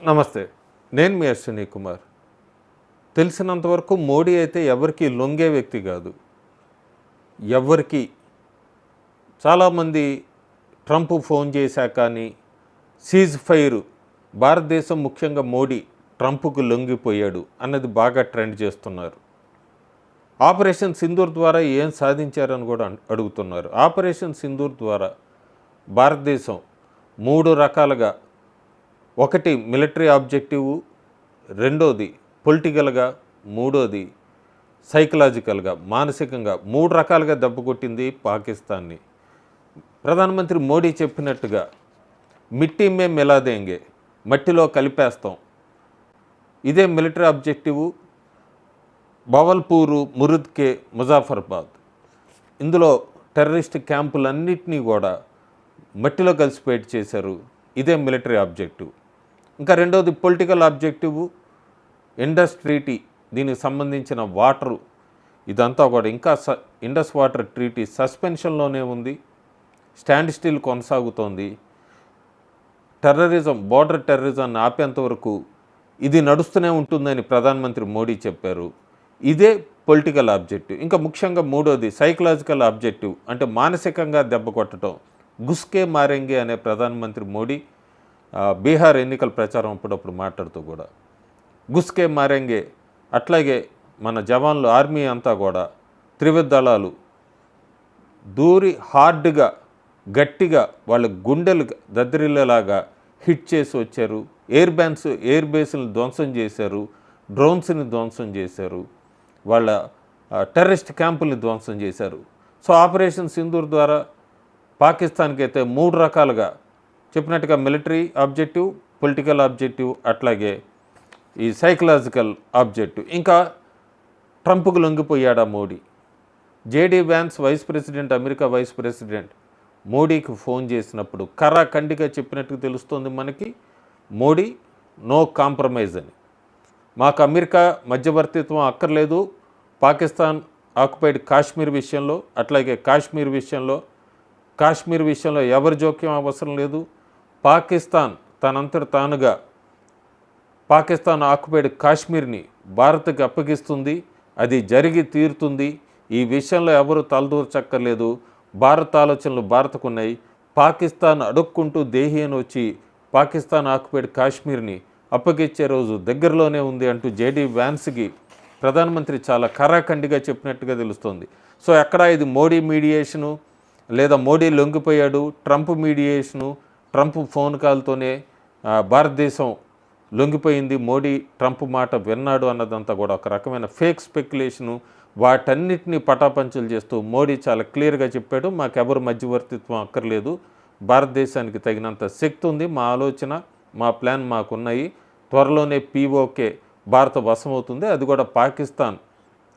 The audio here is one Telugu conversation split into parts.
నమస్తే. నేను మీ అశ్విని కుమార్. తెలిసినంతవరకు మోడీ అయితే ఎవరికీ లొంగే వ్యక్తి కాదు. ఎవ్వరికీ చాలామంది ట్రంప్ ఫోన్ చేశాక కానీ సీజ్ ఫైర్ భారతదేశం ముఖ్యంగా మోడీ ట్రంప్కు లొంగిపోయాడు అన్నది బాగా ట్రెండ్ చేస్తున్నారు. ఆపరేషన్ సింధూర్ ద్వారా ఏం సాధించారని కూడా అడుగుతున్నారు. ఆపరేషన్ సింధూర్ ద్వారా భారతదేశం 3 రకాలుగా, ఒకటి మిలిటరీ ఆబ్జెక్టివ్, రెండోది పొలిటికల్గా, మూడోది సైకలాజికల్గా మానసికంగా 3 రకాలుగా దెబ్బకొట్టింది పాకిస్తాన్ని. ప్రధానమంత్రి మోడీ చెప్పినట్టుగా మిట్టి మే మిలాదేంగే, మట్టిలో కలిపేస్తాం, ఇదే మిలిటరీ ఆబ్జెక్టివ్. బవల్పూరు, మురుద్కే, ముజాఫర్బాద్, ఇందులో టెర్రరిస్ట్ క్యాంపులన్నింటినీ కూడా మట్టిలో కలిసిపోయేట్ చేశారు. ఇదే మిలిటరీ ఆబ్జెక్టివ్. ఇంకా రెండోది పొలిటికల్ ఆబ్జెక్టివ్, ఇండస్ ట్రీటీ, దీనికి సంబంధించిన వాటరు ఇదంతా కూడా ఇంకా ఇండస్ వాటర్ ట్రీటీ సస్పెన్షన్లోనే ఉంది, స్టాండ్ స్టిల్ కొనసాగుతోంది. టెర్రరిజం, బోర్డర్ టెర్రరిజాన్ని ఆపేంతవరకు ఇది నడుస్తూనే ఉంటుందని ప్రధానమంత్రి మోడీ చెప్పారు. ఇదే పొలిటికల్ ఆబ్జెక్టివ్. ఇంకా ముఖ్యంగా మూడోది సైకలాజికల్ ఆబ్జెక్టివ్, అంటే మానసికంగా దెబ్బ కొట్టడం. గుస్కే మారెంగే అనే ప్రధానమంత్రి మోడీ బీహార్ ఎన్నికల ప్రచారం అప్పుడప్పుడు మాట్లాడుతూ కూడా గుస్కే మారెంగే. అట్లాగే మన జవాన్లు, ఆర్మీ అంతా కూడా త్రివిధ దళాలు దూరి హార్డ్గా, గట్టిగా వాళ్ళ గుండెలు దద్దరిల్లేలాగా హిట్ చేసి వచ్చారు. ఎయిర్ బేస్ని ధ్వంసం చేశారు, డ్రోన్స్ని ధ్వంసం చేశారు, వాళ్ళ టెర్రరిస్ట్ క్యాంపుల్ని ధ్వంసం చేశారు. సో ఆపరేషన్ సింధూర్ ద్వారా పాకిస్తాన్కి అయితే 3 రకాలుగా చెప్పినట్టుగా మిలిటరీ ఆబ్జెక్టివ్, పొలిటికల్ ఆబ్జెక్టివ్, అట్లాగే ఈ సైకలాజికల్ ఆబ్జెక్టివ్. ఇంకా ట్రంప్కు లొంగిపోయాడా Modi? JD Vance vice president, America vice president మోడీకి ఫోన్ చేసినప్పుడు ఖరాఖండిగా చెప్పినట్టుగా తెలుస్తోంది మనకి. మోడీ నో కాంప్రమైజ్ అని, మాకు అమెరికా మధ్యవర్తిత్వం అక్కర్లేదు పాకిస్తాన్ ఆక్యుపైడ్ కాశ్మీర్ విషయంలో, అట్లాగే కాశ్మీర్ విషయంలో ఎవరి జోక్యం అవసరం లేదు. పాకిస్తాన్ తనంతట తానుగా పాకిస్తాన్ ఆక్యుపైడ్ కాశ్మీర్ని భారత్కి అప్పగిస్తుంది, అది జరిగి తీరుతుంది. ఈ విషయంలో ఎవరు తలదూర్చక్కర్లేదు. భారత్ ఆలోచనలు భారత్కున్నాయి. పాకిస్తాన్ అడుక్కుంటూ దేహి అని వచ్చి పాకిస్తాన్ ఆక్యుపైడ్ కాశ్మీర్ని అప్పగించే రోజు దగ్గరలోనే ఉంది అంటూ జేడీ వ్యాన్స్కి ప్రధానమంత్రి చాలా ఖరాఖండిగా చెప్పినట్టుగా తెలుస్తోంది. సో ఎక్కడ ఇది మోడీ మీడియేషను, లేదా మోడీ లొంగిపోయాడు, ట్రంప్ మీడియేషను, ట్రంప్ ఫోన్ కాల్తోనే భారతదేశం లొంగిపోయింది, మోడీ ట్రంప్ మాట విన్నాడు అన్నదంతా కూడా ఒక రకమైన ఫేక్ స్పెక్యులేషను. వాటన్నిటినీ పటాపంచలు చేస్తూ మోడీ చాలా క్లియర్గా చెప్పాడు, మాకెవరు మధ్యవర్తిత్వం అక్కర్లేదు, భారతదేశానికి తగినంత శక్తి ఉంది, మా ఆలోచన, మా ప్లాన్ మాకున్నాయి, త్వరలోనే పీఓకే భారత వశమవుతుంది, అది కూడా పాకిస్తాన్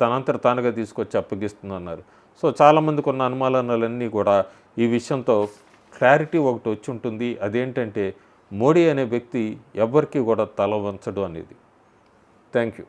తనంతట తానుగా తీసుకొచ్చి అప్పగిస్తుంది అన్నారు. సో చాలామందికి ఉన్న అనుమానాలన్నీ కూడా ఈ విషయంతో క్లారిటీ ఒకటి వచ్చి ఉంటుంది. అదేంటంటే మోడీ అనే వ్యక్తి ఎవ్వరికీ కూడా తల వంచడు అనేది. Thank you.